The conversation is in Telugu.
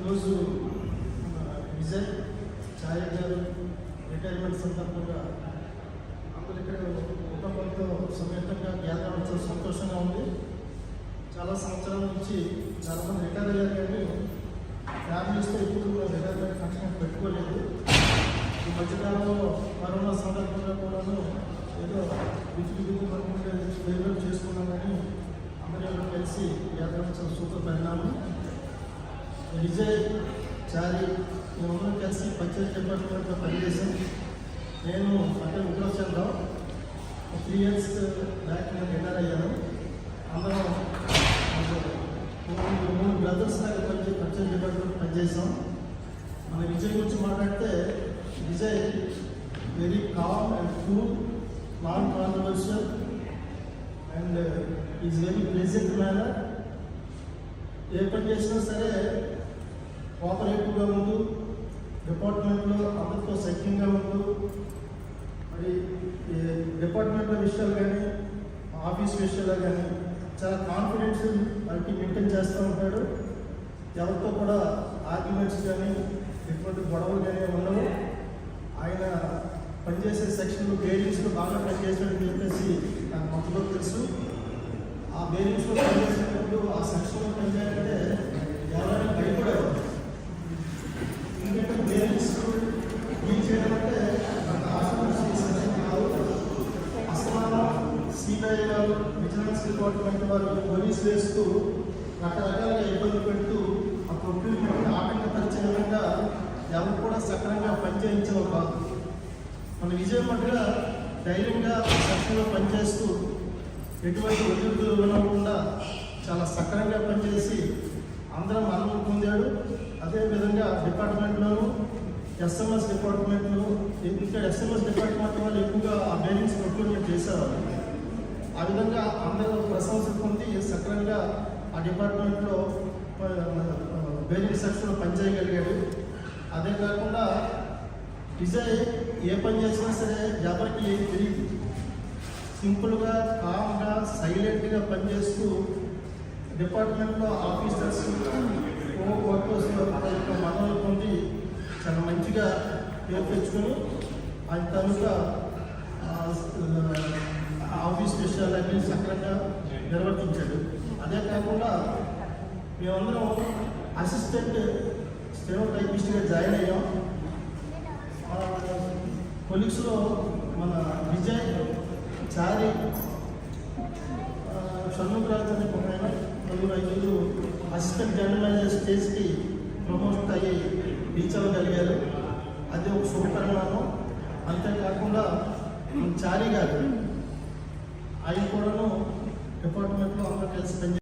ఈరోజు విజయ్ ఛాయ గారు రిటైర్మెంట్ సందర్భంగా అందరూ ఇక్కడ కుటుంబంతో సమేతంగా గ్యాదర్ చాలా సంతోషంగా ఉంది. చాలా సంవత్సరాల నుంచి చాలామంది రిటైర్ అయ్యారు, కానీ ఫ్యామిలీస్తో ఇప్పుడు రిటైర్మెంట్ ఫంక్షన్ పెట్టుకోలేదు. ఈ మధ్యకాలంలో కరోనా సందర్భంగా కూడాను ఏదో బిజీ ఫేవర్ చేసుకున్నాం, కానీ అందరూ కలిసి గ్యాదర్ చాలా సూపర్ పరిణామం. విజయ్ చారి మేమందరం కలిసి పంచాయతీ డిపార్ట్మెంట్లో పనిచేసాం. నేను అంటే ఉగ్రచంద్రం 3 years బ్యాక్ నేను రిటైర్ అయ్యాను. అందరం 3 బ్రదర్స్ లాగా పంచాయతీ డిపార్ట్మెంట్ పనిచేసాం. మన విజయ్ గురించి మాట్లాడితే Vijay very calm and cool, non controversial and is very pleasant manner. ఏ పని చేసినా సరే కోఆపరేటివ్గా ఉండు, డిపార్ట్మెంట్లో అందరితో సఖ్యంగా ఉండు. మరి డిపార్ట్మెంట్లో విషయాలు కానీ ఆఫీస్ విషయాలు కానీ చాలా కాన్ఫిడెన్స్ వాళ్ళకి మెయింటైన్ చేస్తూ ఉంటాడు. ఎవరితో కూడా ఆర్గ్యుమెంట్స్ కానీ ఎటువంటి గొడవలు కానీ ఉండవు. ఆయన పనిచేసే సెక్షన్లో బేరింగ్స్లో బాగా పనిచేసాడని చెప్పేసి నాకు మొదట్లో తెలుసు. ఆ బేరింగ్స్లో పనిచేసేటప్పుడు ఆ సెక్షన్లో పనిచేయాలంటే ఎవరైనా భయపడారు. ఎందుకంటే బేరింగ్స్ డీల్ చేయడం అంటే అసలు సిబిఐ వారు, విజిలెన్స్ డిపార్ట్మెంట్ వారు పోలీసు వేస్తూ రకరకాలుగా ఇబ్బంది పెడుతూ ఆ ప్రొక్యూర్మెంట్ ఆటంకపరిచే విధంగా ఎవరు కూడా సక్రమంగా పనిచేయించేవారు కాదు. మన విజయం మట్టుగా ధైర్యంగా సెక్షన్లో పనిచేస్తూ ఎటువంటి ఒత్తిడులు వినకుండా చాలా సక్రమంగా పనిచేసి అందరం అనుభవం పొందాడు. అదేవిధంగా డిపార్ట్మెంట్లోనూ ఎస్ఎంఎస్ డిపార్ట్మెంట్లో ఇంకా ఎస్ఎంఎస్ డిపార్ట్మెంట్ వాళ్ళు ఎక్కువగా ఆ బేరింగ్స్ ప్రొక్యూర్మెంట్ చేసేవారు. ఆ విధంగా అందరూ ప్రశంసలు పొంది సక్రమంగా ఆ డిపార్ట్మెంట్లో బేరింగ్ సెక్షన్లో పనిచేయగలిగాడు. అదే కాకుండా విజయ్ ఏ పని చేసినా సరే ఎవరికి ఏం తెలియదు. సింపుల్గా, కామ్గా, సైలెంట్గా పనిచేస్తూ డిపార్ట్మెంట్లో ఆఫీసర్స్ వర్కర్స్ మనలు పొంది చాలా మంచిగా పేరు తెచ్చుకొని ఆయన తనుక ఆఫీస్ విషయాలన్నీ సక్రమంగా నిర్వర్తించాడు. అదే కాకుండా మేమందరం అసిస్టెంట్ స్టెనోటైపిస్ట్గా జాయిన్ అయ్యాం. కొలీగ్స్లో మన విజయ్ చారి షణ్ముఖరాజు అనే ఒక ఆయన 4-5 అసిస్టెంట్ జనరల్ మేనేజర్ స్టేజ్కి ప్రమోషన్ అయ్యి రీచ్ అవ్వగలిగారు. అది ఒక శుభపరిణామం. అంతేకాకుండా చారి గారు ఆయన కూడాను డిపార్ట్మెంట్లో అందరూ కలిసి పనిచేస్తారు.